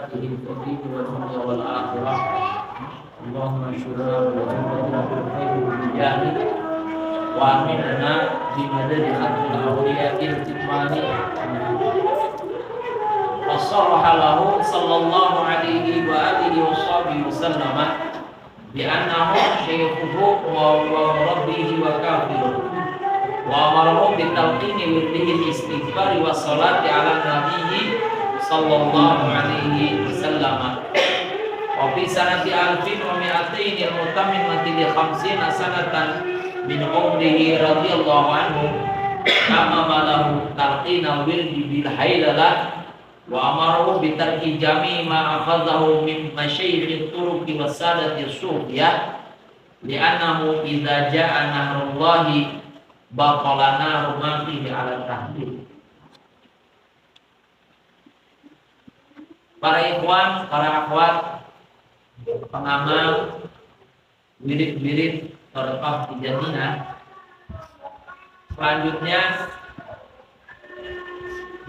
بركاته في الدين والدنيا والآخرة. اللهم اشفنا وجنبنا بالخير والبيان وامننا بمدد ختم الاولياء الكتمان. وصرح له صلى الله عليه واله وصحبه وسلم بانه شيخه ومربيه وكافره، وامره بالتلقين ورده الاستغفار والصلاه على النبي صلى الله عليه وسلم. وفي سنة 1200 المتممة ل50 سنة من عمره رضي الله عنه أمام له تلقين الورد بالحيللة، وأمره بترك جميع ما أخذه من مشايخ الطرق والسادة الصوفية، لأنه إذا جاء نهر الله بطل نار ما فيه على التحديد. Para ikhwan, para akhwat, pengamal wirid-wirid Thariqah Tijaniyah, selanjutnya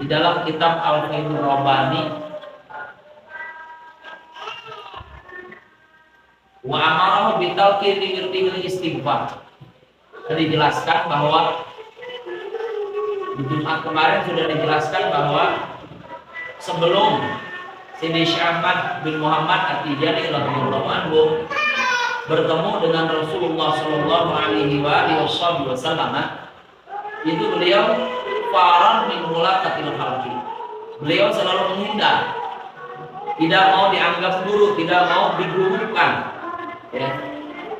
di dalam kitab Al-Faidul Rabbani wa amarahu bitalqini wirdil istighfar, dijelaskan bahwa di Jumat kemarin sudah dijelaskan bahwa sebelum Sidi Syekh Ahmad bin Muhammad At-Tijani radhiyallahu anhu bertemu dengan Rasulullah sallallahu alaihi wasallam, itu beliau faran min mulaqatil khalqi. Beliau selalu menghindar, tidak mau dianggap guru, tidak mau digurukan. Ya.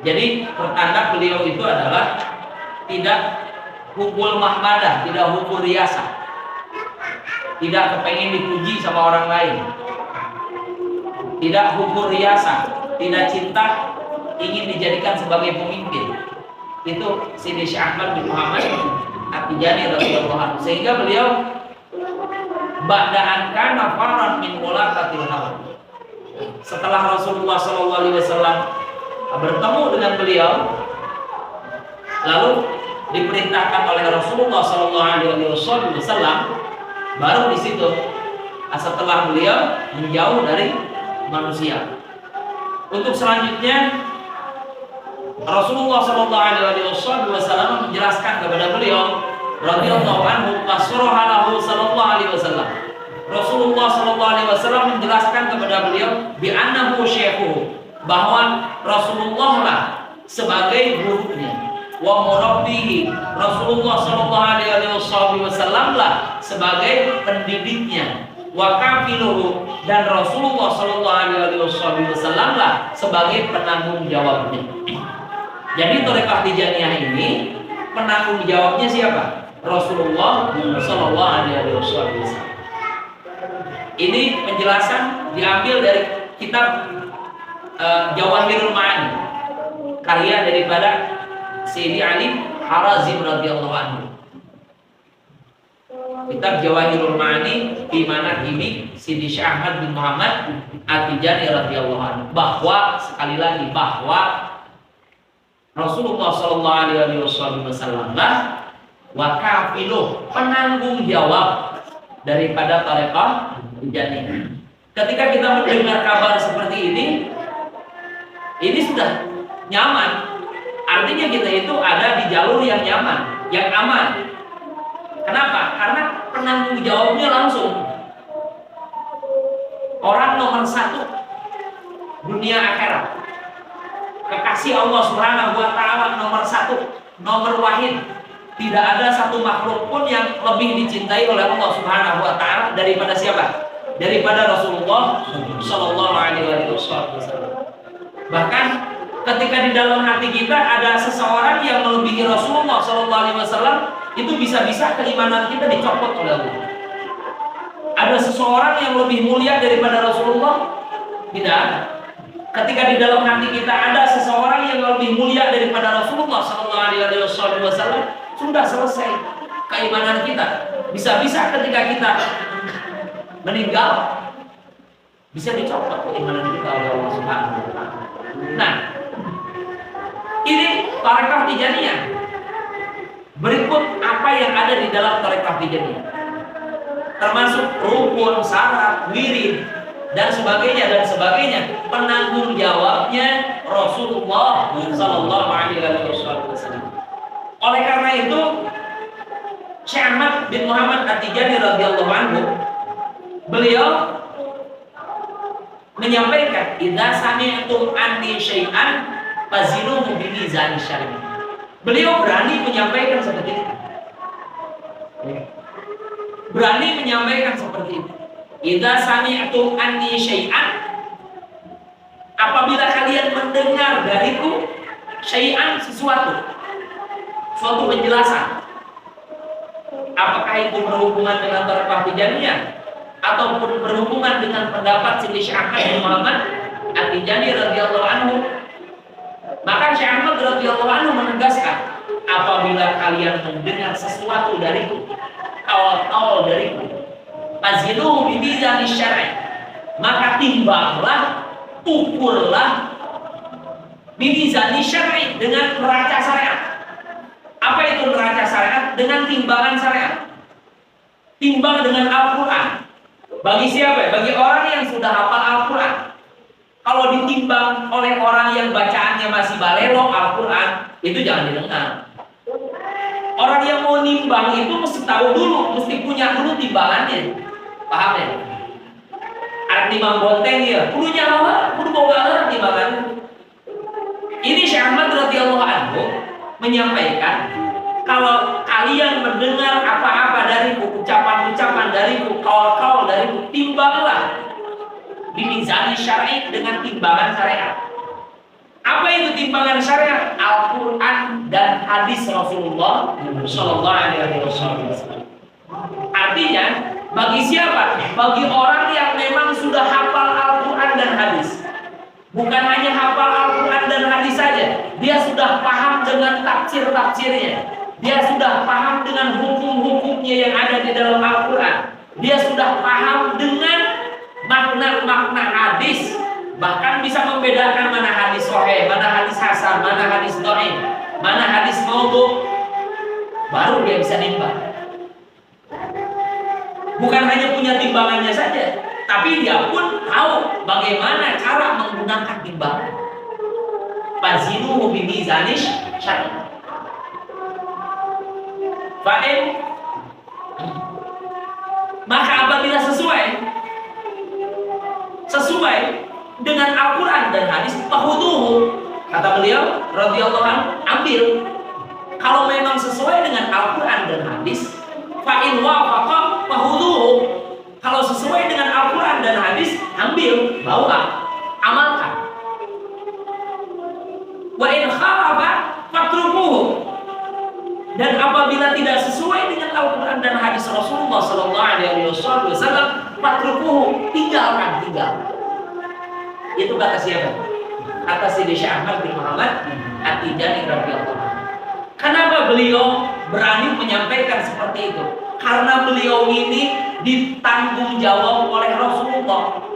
Jadi pertanda beliau itu adalah tidak hubul mahmadah, tidak hubul riasa, tidak kepengen dipuji sama orang lain, tidak hubur riasa, tidak cinta ingin dijadikan sebagai pemimpin. Itu Sidi Syekh Ahmad bin Muhammad At-Tijani radhiyallahu anhu. Sehingga beliau ba'da'an kana faran min mulaqatil hawa. Setelah Rasulullah sallallahu alaihi wasallam bertemu dengan beliau, lalu diperintahkan oleh Rasulullah sallallahu alaihi wasallam, baru di situ setelah beliau menjauh dari manusia. Untuk selanjutnya Rasulullah sallallahu alaihi wasallam menjelaskan kepada beliau radhiyallahu anhu, wasrohalahu sallallahu alaihi wasallam. Rasulullah sallallahu alaihi wasallam menjelaskan kepada beliau bi annahu syekhuhu, bahwa Rasulullah lah sebagai gurunya, wa murabbihi, Rasulullah sallallahu alaihi wasallam lah sebagai pendidiknya, wa kafiluhu, dan Rasulullah sallallahu alaihi wasallam lah sebagai penanggung jawabnya. Jadi Thariqah Tijaniyah ini penanggung jawabnya siapa? Rasulullah sallallahu alaihi wasallam. Ini penjelasan diambil dari kitab Jawahirul Ma'ani, karya daripada Sayyidi Ali Harazim radhiyallahu anhu. Kitab Jawahirul Ma'ani di mana ini Sidi Syekh Ahmad bin Muhammad At-Tijani radhiyallahu anhu, bahwa sekali lagi bahwa Rasulullah sallallahu alaihi wasallam wa kafiluh, penanggung jawab daripada Thariqah Tijaniyah. Ketika kita mendengar kabar seperti ini sudah nyaman. Artinya kita itu ada di jalur yang nyaman, yang aman. Kenapa? Karena penanggung jawabnya langsung orang nomor 1 dunia akhirat, kekasih Allah Subhanahu wa ta'ala nomor 1, nomor wahid. Tidak ada satu makhluk pun yang lebih dicintai oleh Allah Subhanahu wa ta'ala daripada siapa? Daripada Rasulullah sallallahu alaihi wasallam. Bahkan ketika di dalam hati kita ada seseorang yang melebihi Rasulullah sallallahu alaihi wasallam, itu bisa-bisa keimanan kita dicopot oleh Allah. Ada seseorang yang lebih mulia daripada Rasulullah? Tidak ada. Ketika di dalam hati kita ada seseorang yang lebih mulia daripada Rasulullah sallallahu alaihi wasallam, sudah selesai keimanan kita. Bisa-bisa ketika kita meninggal, bisa dicopot keimanan kita oleh Allah Subhanahu wa ta'ala. Nah, ini Thariqah Tijaniyah. Berikut apa yang ada di dalam Thariqah Tijaniyah, termasuk rukun, syarat, wirid, dan sebagainya, penanggung jawabnya Rasulullah Sallallahu Alaihi Wasallam. Oleh karena itu, Syekh Ahmad bin Muhammad At-Tijani radhiyallahu anhu, beliau menyampaikan, idza sami'tum anni syai'an fazinuhu bi mizan syar'i. Beliau berani menyampaikan seperti itu. Berani menyampaikan seperti itu. Idza sami'tum anni syai'an, apabila kalian mendengar dariku syai'an, suatu penjelasan, apakah itu berhubungan dengan Tariqah Tijaniyah ataupun berhubungan dengan pendapat Syekh Ahmad bin Muhammad At-Tijani radhiyallahu anhu, maka Syekh Ahmad radhiyallahu anhu menegaskan, apabila kalian mendengar sesuatu dariku, awal dariku, fazinuhu bi mizan syar'i, maka timbanglah, ukurlah bi mizan syar'i, dengan neraca syariat. Apa itu neraca syariat? Dengan timbangan syariat. Timbang dengan Al-Quran. Bagi siapa? Bagi orang yang sudah hafal Al-Quran. Kalau ditimbang oleh orang yang bacaannya masih balelo Al-Quran, itu jangan didengar. Orang yang mau nimbang itu mesti tahu dulu, mesti punya dulu timbangannya. Paham ya? Ada timbang bonteng ya, kudunya apa? Kudu bawa timbangan. Ini Syekh Ahmad radhiyallahu anhu menyampaikan, kalau kalian mendengar apa-apa dariku, ucapan-ucapan dariku, kaul-kaul dariku, timbanglah bimizani syar'i, dengan timbangan syariat. Apa itu timbangan syariat? Al-Quran dan hadis Rasulullah Sallallahu Alaihi Wasallam. Artinya, bagi siapa? Bagi orang yang memang sudah hafal Al-Quran dan hadis. Bukan hanya hafal Al-Quran dan hadis saja, dia sudah paham dengan tafsir-tafsirnya. Dia sudah paham dengan hukum-hukumnya yang ada di dalam Al-Quran. Dia sudah paham dengan makna-makna hadis. Bahkan bisa membedakan mana hadis sahih, mana hadis hasan, mana hadis dhaif, mana hadis maudhu. Baru dia bisa nimbang. Bukan hanya punya timbangannya saja, tapi dia pun tahu bagaimana cara menggunakan timbangan. Fazinuhu bi mizani syar'i. Fa'in, maka apabila sesuai dengan Al-Quran dan hadis, fahuduhu, kata beliau radhiyallahu anhu, ambil. Kalau memang sesuai dengan Al-Quran dan hadis, fa'in wafaqa fahuduhu, kalau sesuai dengan Al-Quran dan hadis, ambil, bawa, amalkan. Wa in khalafa fatrukuhu, dan apabila tidak sesuai dengan Al-Quran dan hadis Rasulullah Sallallahu Alaihi Wasallam, fatrukuhu, tinggalkan. Itu kata siapa? Kata Syekh Ahmad bin Muhammad At-Tijani radhiyallahu anhu. Kenapa beliau berani menyampaikan seperti itu? Karena beliau ini ditanggung jawab oleh Rasulullah,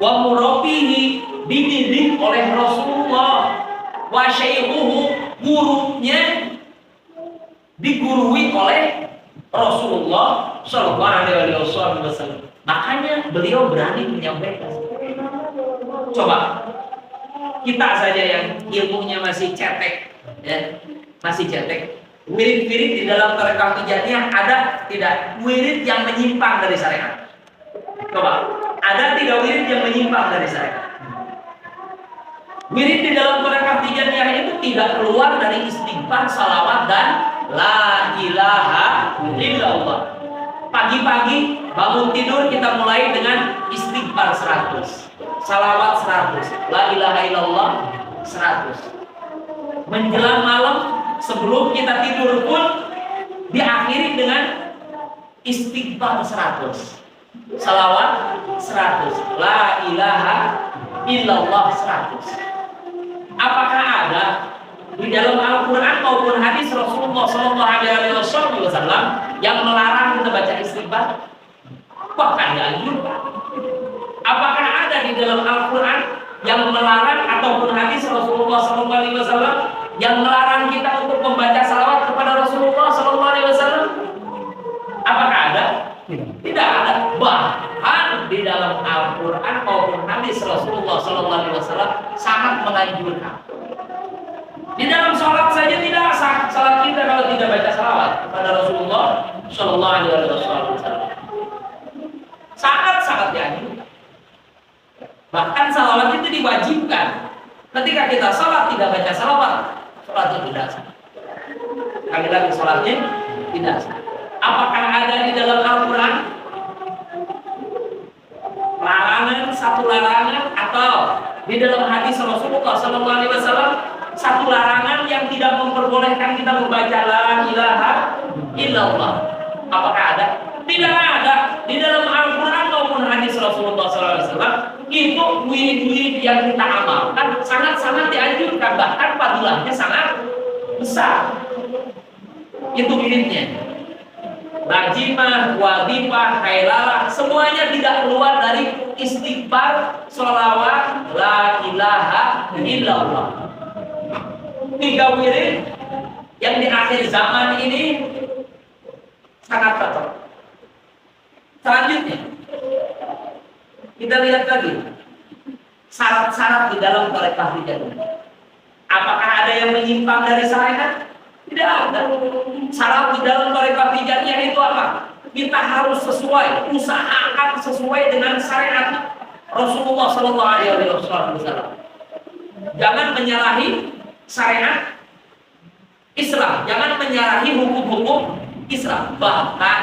wa murabihi, dididik oleh Rasulullah, wa syaikhuhu, gurunya digurui oleh Rasulullah Sallallahu Alaihi Wasallam. Makanya beliau berani menyampaikan. Coba kita saja yang ilmunya masih cetek, ya, masih cetek. Wirid-wirid di dalam Tariqah Tijaniyah ada tidak wirid yang menyimpang dari syariat? Coba, ada tidak wirid yang menyimpang dari syariat? Wirid di dalam Tariqah Tijaniyah itu tidak keluar dari istighfar, salawat, dan la ilaha illallah. Pagi-pagi bangun tidur kita mulai dengan istighfar 100, salawat 100, la ilaha illallah 100. Menjelang malam sebelum kita tidur pun diakhiri dengan istighfar 100, salawat 100, la ilaha illallah 100. Apakah ada di dalam Al-Quran maupun hadis Rasulullah Sallallahu Alaihi Wasallam yang melarang kita baca istighfar? Bahkan dianjurkan. Apakah ada di dalam Al-Quran yang melarang ataupun hadis Rasulullah Sallallahu Alaihi Wasallam yang melarang kita untuk membaca salawat kepada Rasulullah Sallallahu Alaihi Wasallam? Apakah ada? Tidak ada. Bahkan di dalam Al-Quran hadis Rasulullah Sallallahu Alaihi Wasallam sangat menganjurkan. Di dalam sholat saja tidak sah sholat kita kalau tidak baca salawat kepada Rasulullah Sallallahu Alaihi Wasallam. Sangat dianjurkan. Bahkan salawat itu diwajibkan. Ketika kita sholat tidak baca salawat, sholatnya tidak sah. Sekali lagi sholatnya tidak sah. Apakah ada di dalam Al-Quran satu larangan atau di dalam hadis Rasulullah Sallallahu Alaihi Wasallam satu larangan yang tidak memperbolehkan kita membaca la ilaha illallah? Apakah ada? Tidak ada. Di dalam Al-Quran maupun hadis Rasulullah Sallallahu Alaihi Wasallam itu wirid-wirid yang kita amalkan sangat dianjurkan, bahkan fadilahnya sangat besar. Itu wiridnya. Lazimah, wadifah, hailalah, semuanya tidak keluar dari istighfar, sholawat, la ilaha illallah. 3 wirid yang di akhir zaman ini sangat cocok. Selanjutnya, kita lihat lagi syarat-syarat di dalam tarekah tijaniyah. Apakah ada yang menyimpang dari syariat? Tidak ada. Syarat di dalam tarekah tijaniyah itu apa? Kita harus sesuai, usahakan sesuai dengan syariat Rasulullah Sallallahu Alaihi Wasallam. Jangan menyalahi syariat Islam, jangan menyalahi hukum-hukum Islam. Bahkan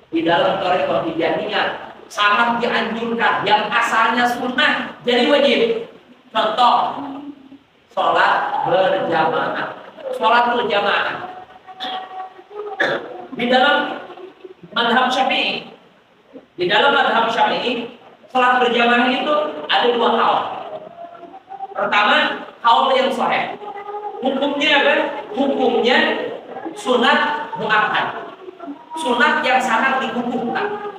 di dalam tarekah tijaniyah sangat dianjurkan yang asalnya sunnah jadi wajib. Contoh, sholat berjamaah. Sholat berjamaah di dalam madhab Syafi'i. Di dalam madhab Syafi'i, sholat berjamaah itu ada 2 haul. Pertama, haul yang sahih. Hukumnya apa? Hukumnya sunat muakkad, sunat yang sangat dikukuhkan.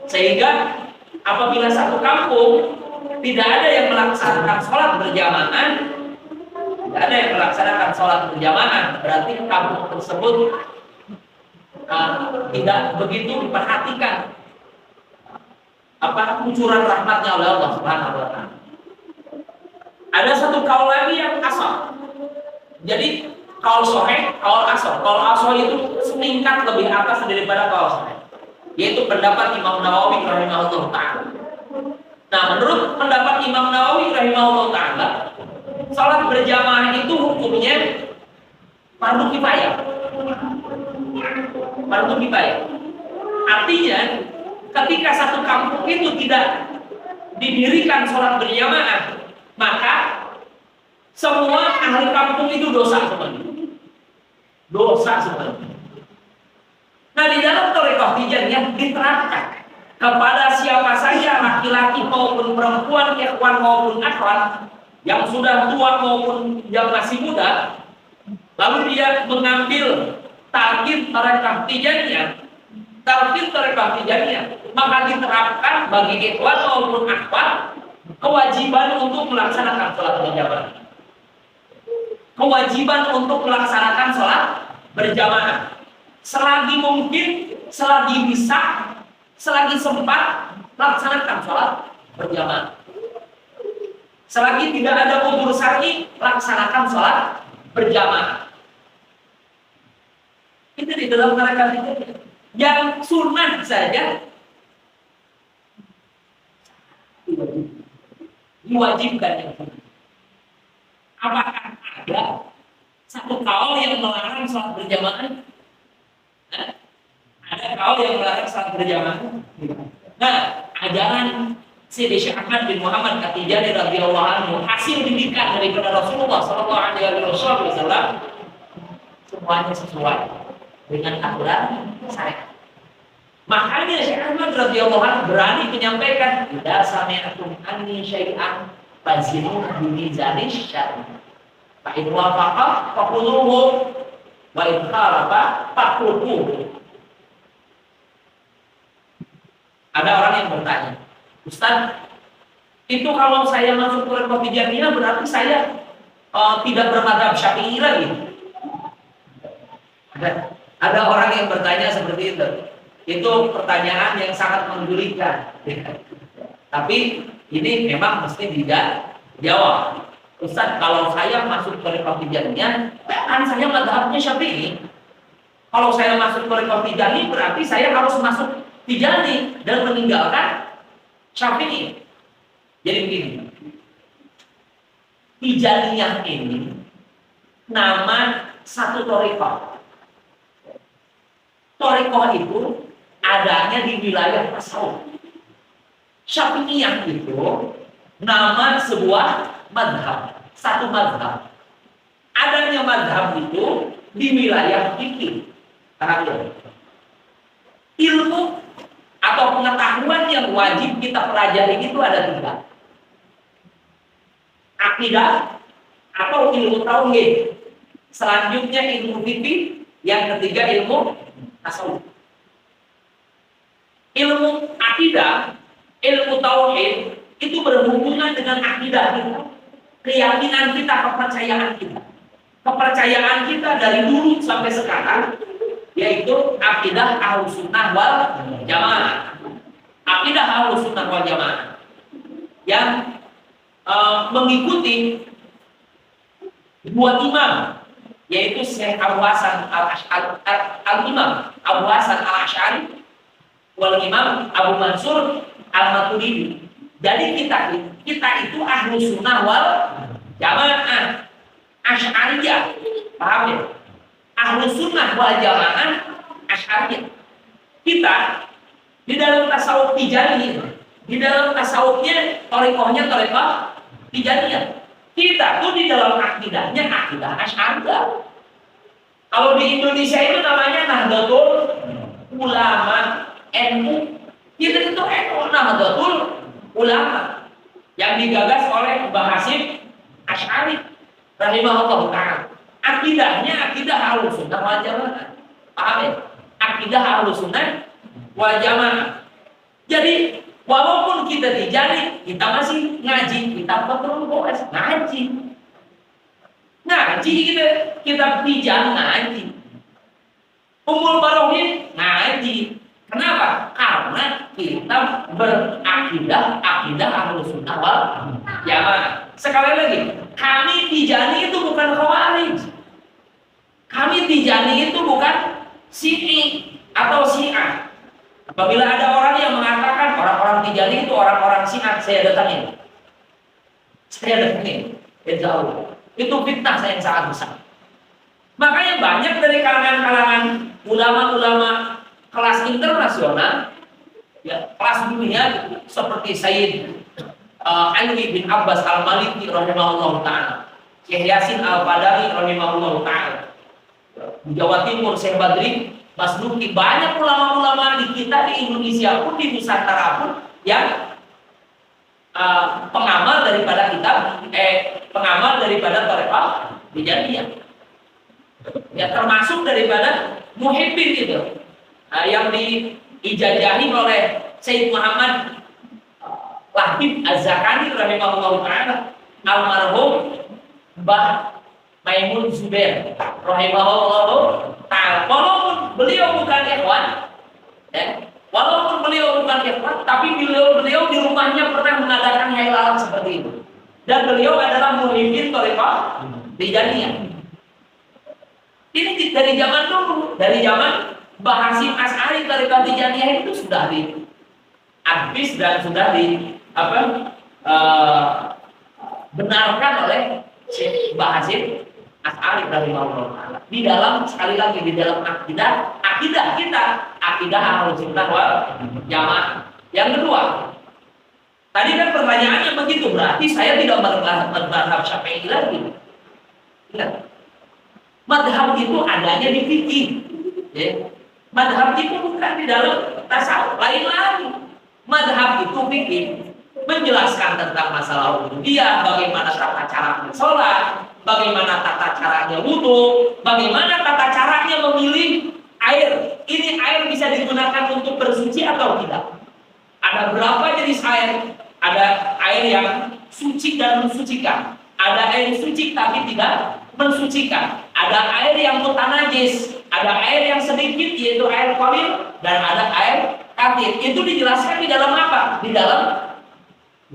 Sehingga apabila satu kampung tidak ada yang melaksanakan sholat berjamaah, berarti kampung tersebut tidak begitu diperhatikan kucuran rahmatnya oleh Allah Subhanahu wa Ta'ala. Ada satu kaul lagi yang asal. Jadi kaul sahih, kaul asal. Kaul asal itu setingkat lebih atas daripada kaul sahih, yaitu pendapat Imam Nawawi rahimahullah ta'ala. Nah, menurut pendapat Imam Nawawi rahimahullah ta'ala, salat berjamaah itu hukumnya fardu kifayah. Fardu kifayah. Artinya, ketika satu kampung itu tidak didirikan salat berjamaah, maka semua ahli kampung itu dosa semuanya. Dosa semuanya. Nah, di dalam tarekah tijaniyah diterapkan kepada siapa saja, laki-laki maupun perempuan, ikhwan maupun akhwat, yang sudah tua maupun yang masih muda, lalu dia mengambil talqin tarekah tijaniyah, maka diterapkan bagi ikhwan maupun akhwat kewajiban untuk melaksanakan sholat berjamaah. Kewajiban untuk melaksanakan sholat berjamaah. Selagi mungkin, selagi bisa, selagi sempat, laksanakan sholat berjamaah. Selagi tidak ada udzur syar'i, laksanakan sholat berjamaah. Itu di dalam tarekah tijaniyah. Yang sunnah saja diwajibkan yang sunnah. Apakah ada satu kaul yang melarang sholat berjamaah? Ada kaul yang melarang sholat berjamaah? Nah, ajaran Sayyidi Syekh Ahmad bin Muhammad At-Tijani radhiyallahu anhu, hasil didikan daripada Rasulullah sallallahu alaihi wasallam, semuanya sesuai dengan aturan syariat. Makanya Syekh Ahmad radhiyallahu anhu berani menyampaikan, "Idza sami'tum anni syai'an fazinu bi mizani syar'i. Fa in wafaqa faquluhu wa in khalafa faquluhu." Ada orang yang bertanya, "Ustaz, itu kalau saya masuk ke tarekah tijaniyah berarti saya tidak bermadzhab Syafi'i lagi?" Ada orang yang bertanya seperti itu. Itu pertanyaan yang sangat menggelikan. Tapi Ini memang mesti dijawab. Ustaz, kalau saya masuk ke rekor Tijaniyah, kan saya mazhabnya Syafi'i. Kalau saya masuk ke rekor Tijani, berarti saya harus masuk Tijani dan meninggalkan Syafi'i. Jadi begini, Tijaniyah ini nama satu thariqah. Thariqah itu adanya di wilayah tasawuf. Syafi'iyah itu nama sebuah madhab, satu madhab. Adanya madhab itu di wilayah fikih. Ilmu atau pengetahuan yang wajib kita pelajari itu ada 3. Akidah atau ilmu tauhid. Selanjutnya ilmu fikih, yang ketiga ilmu tasawuf. Ilmu akidah, ilmu tauhid itu berhubungan dengan akidah kita, keyakinan kita, kepercayaan kita. Kepercayaan kita dari dulu sampai sekarang yaitu akidah Ahlussunnah wal Jamaah. Akidah Ahlussunnah wal Jamaah yang mengikuti 2 imam, yaitu Syekh Abu Hasan al-Imam Abu Hasan al-Asy'ari wal Imam Abu Mansur al-Maturidi. Jadi kita itu Ahlussunnah wal Jamaah, Asy'ariyah, paham ya? Ahlussunnah wal Jamaah, Asy'ariyah. Kita di dalam tasawuf Tijani, di dalam tasawufnya thariqahnya thariqah Tijaniyah. Kita tuh di dalam akidahnya akidah Asy'ariyah. Kalau di Indonesia itu namanya Nahdlatul Ulama, NU. Kita itu NU, Nahdlatul Ulama, yang digagas oleh Mbah Hasyim Asy'ari rahimahullah ta'ala. Akidahnya akidah Ahlussunnah wal Jamaah. Paham ya? Akidah Ahlussunnah wal Jamaah. Jadi walaupun kita Tijani, kita masih ngaji, kita perlu ngaji. Ngaji kita Tijani ngaji. Ummul Barohin ngaji. Kenapa? Karena kita berakidah akidah Ahlussunnah wal Jamaah. Sekali lagi, kami Tijani itu bukan Khawarij. Kami Tijani itu bukan Syi'i atau Syiah. Apabila ada orang yang mengatakan orang-orang Tijani itu orang-orang Syiah, saya datangin. Jauh. Itu fitnah yang sangat besar. Makanya banyak dari kalangan-kalangan ulama-ulama kelas internasional, ya, kelas dunia seperti Sayyid Ali bin Abbas al-Maliki rahimahullah ta'ala, Syekh Yasin al-Fadawi rahimahullah ta'ala, di Jawa Timur Syekh Badri Masduki, banyak ulama-ulama di kita di Indonesia pun, di Nusantara pun yang pengamal daripada pengamal daripada thariqah Tijaniyah, ya, termasuk daripada muhibbin itu, yang diijazahi oleh Sayyid Muhammad Lahib Az-Zakani rahimahullah ta'ala, almarhum Mbah Maimun Zubair rahimahullah ta'ala. Walaupun beliau bukan ikhwan, ya, walaupun beliau bukan ikhwan, tapi beliau di rumahnya pernah mengadakan hailalan seperti itu. Dan beliau adalah muhibbin thariqah Tijaniyah. Ini dari zaman dulu, dari zaman Mbah Hasyim Asy'ari, thariqah Tijaniyah itu sudah habis dan sudah benarkan oleh Syekh Mbah Hasyim Asy'ari rahimahullah ta'ala. Di dalam, sekali lagi, di dalam akidah kita, akidah Ahlussunnah wal Jamaah. Yang kedua, tadi kan pertanyaannya begitu, berarti saya tidak bermadhab Syafi'i lagi. Ingat, madhab itu adanya di fikih, ya. Madhab itu bukan di dalam tasawuf, lain lagi. Madhab itu fikih, menjelaskan tentang masalah uluhiyah, bagaimana tata caranya sholat, bagaimana tata caranya wudu, bagaimana tata caranya memilih air. Ini air bisa digunakan untuk bersuci atau tidak? Ada berapa jenis air? Ada air yang suci dan mensucikan. Ada air suci tapi tidak mensucikan. Ada air yang mutanajis. Ada air yang sedikit, yaitu air qalil, dan ada air kathir. Itu dijelaskan di dalam apa? Di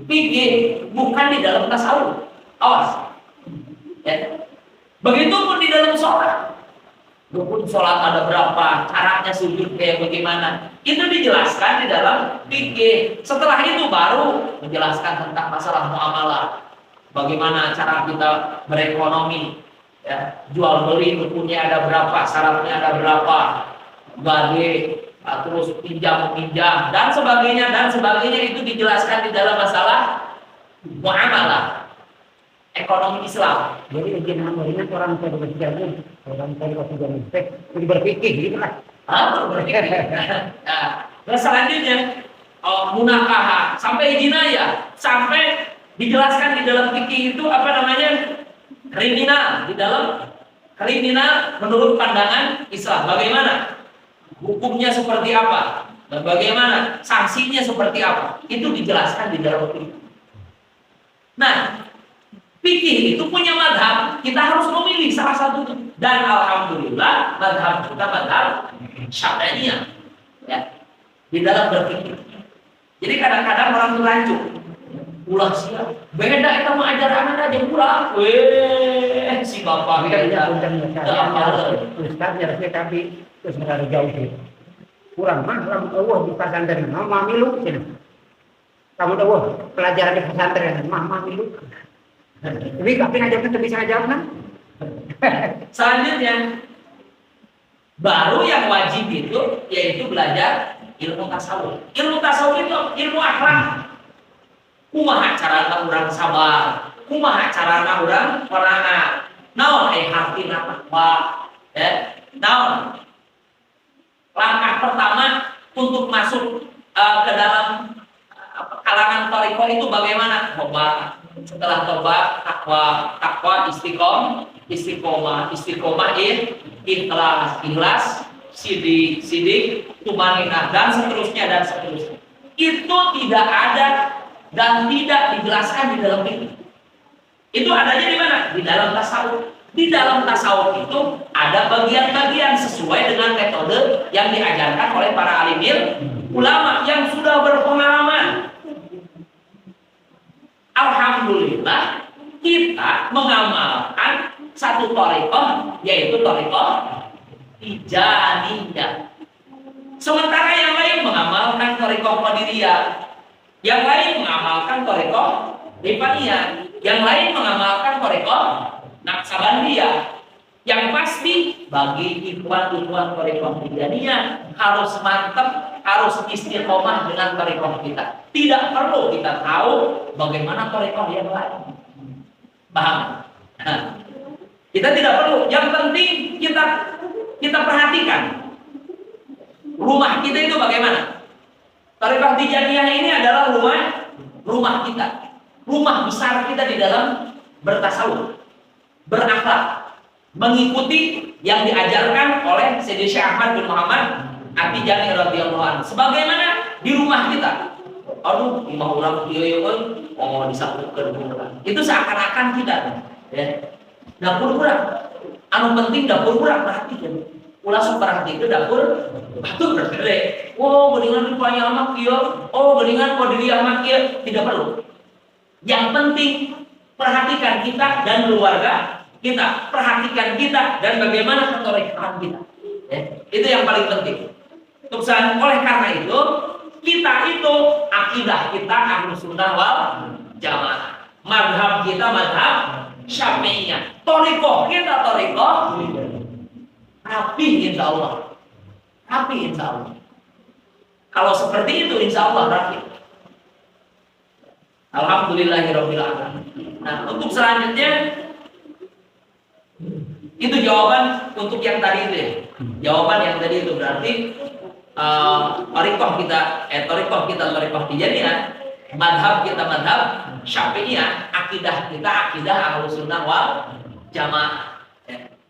Fikih bukan di dalam tasawuf. Awas. Ya. Begitupun di dalam sholat. Rukun sholat ada berapa, caranya sujud kayak bagaimana, itu dijelaskan di dalam fikih. Setelah itu baru menjelaskan tentang masalah muamalah, bagaimana cara kita berekonomi, ya, jual beli rukunnya ada berapa, syaratnya ada berapa, gade, terus pinjam meminjam dan sebagainya itu dijelaskan di dalam masalah muamalah ekonomi Islam. Jadi izin hamilnya orang tua berjalan, orang tua sudah mistek, jadi berpikir gitu lah. Berpikir. Nah, selanjutnya munakaha sampai jinayah, sampai dijelaskan di dalam fikih itu apa namanya, kriminal, di dalam kriminal menurut pandangan Islam. Bagaimana hukumnya, seperti apa, dan bagaimana sanksinya seperti apa, itu dijelaskan di dalam fikih. Nah, fikih itu punya madhab, kita harus memilih salah satunya. Dan alhamdulillah madhab kita madhab Syafi'iyah, ya, di dalam berfikih. Jadi kadang-kadang orang tuh rancu, ulah siap, beda kita mau ajar anak aja pulang, si bapak Kita Ustaznya resmi tapi terus nggak jauh sih. Kurang mah Allah di pesantren, mama milu sini. Kamu tahu pelajaran di pesantren, mama milu. Tapi kapten aja kan bisa ngajak kan? Selanjutnya baru yang wajib itu yaitu belajar ilmu tasawuf. Ilmu tasawuf itu ilmu akhlak. Kumaha carana urang sabar, kumaha carana urang perangan. Naon hartina takwa, ya. Naon langkah pertama untuk masuk ke dalam kalangan thariqah itu bagaimana? Tobat. Setelah tobat, takwa, istiqomah, ikhlas, sidik, tumaninah, dan seterusnya. Itu tidak ada dan tidak dijelaskan di dalam fikih. Itu adanya di mana? Di dalam tasawuf. Di dalam tasawuf itu ada bagian-bagian sesuai dengan metode yang diajarkan oleh para alim ulama yang sudah berpengalaman. Alhamdulillah kita mengamalkan satu thariqah, yaitu thariqah Tijaniyah. Sementara yang lain mengamalkan thariqah Qadiriyah, yang lain mengamalkan thariqah Rifaniyah, yang lain mengamalkan thariqah Naqsabandiyah. Yang pasti bagi ikhwan-ikhwan thariqah Tijaniyah harus mantap, harus istiqomah dengan thariqah kita. Tidak perlu kita tahu bagaimana thariqah yang lain. Paham? Nah, kita tidak perlu. Yang penting kita perhatikan rumah kita itu bagaimana. Thariqah Tijaniyah ini adalah rumah kita, rumah besar kita di dalam bertasawuf, berakhlak, mengikuti yang diajarkan oleh Sayyidi Syekh Ahmad bin Muhammad At-Tijani radhiyallahu anhu. Sebagaimana di rumah kita, aduh imah urang kieu disakukeun urang. Itu seakan-akan kita, ya. Dapur urang, anu penting dapur urang perhatikan. Ulah sok perhatikan dapur batur gede. Oh, geuningan rupanya mah kieu, oh geuningan Qadiriyah mah kieu, tidak perlu. Yang penting perhatikan kita dan keluarga kita, perhatikan kita dan bagaimana ketorikahan kita. Ya, itu yang paling penting. Oleh karena itu, kita itu akidah kita Ahlus Sunnah wal Jamaah. Madhab kita madhab Syafi'iyah. Thariqah kita thariqah rapi insya Allah. Rapi insya Allah. Kalau seperti itu insya Allah rapi. Alhamdulillahirabbil alamin. Nah, untuk selanjutnya itu jawaban untuk yang tadi itu ya. Jawaban yang tadi itu berarti thariqah kita thariqah Tijaniyah, madhab kita madhab Syafi'iyah, akidah kita akidah Ahlus Sunnah wal Jamaah.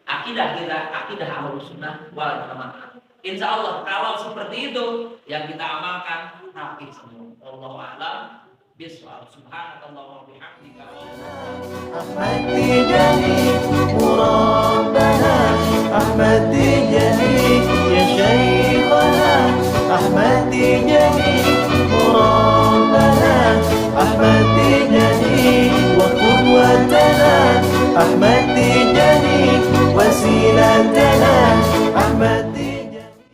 Akidah kita akidah Ahlus Sunnah wal Jamaah. Insya Allah kalau seperti itu yang kita amalkan rapi semua. Wallahu a'lam bishawab. Subhanallahi wa bihamdika. Ahmad Tijani murabbana, Ahmad Tijani ya Syekhana, Ahmad Tijani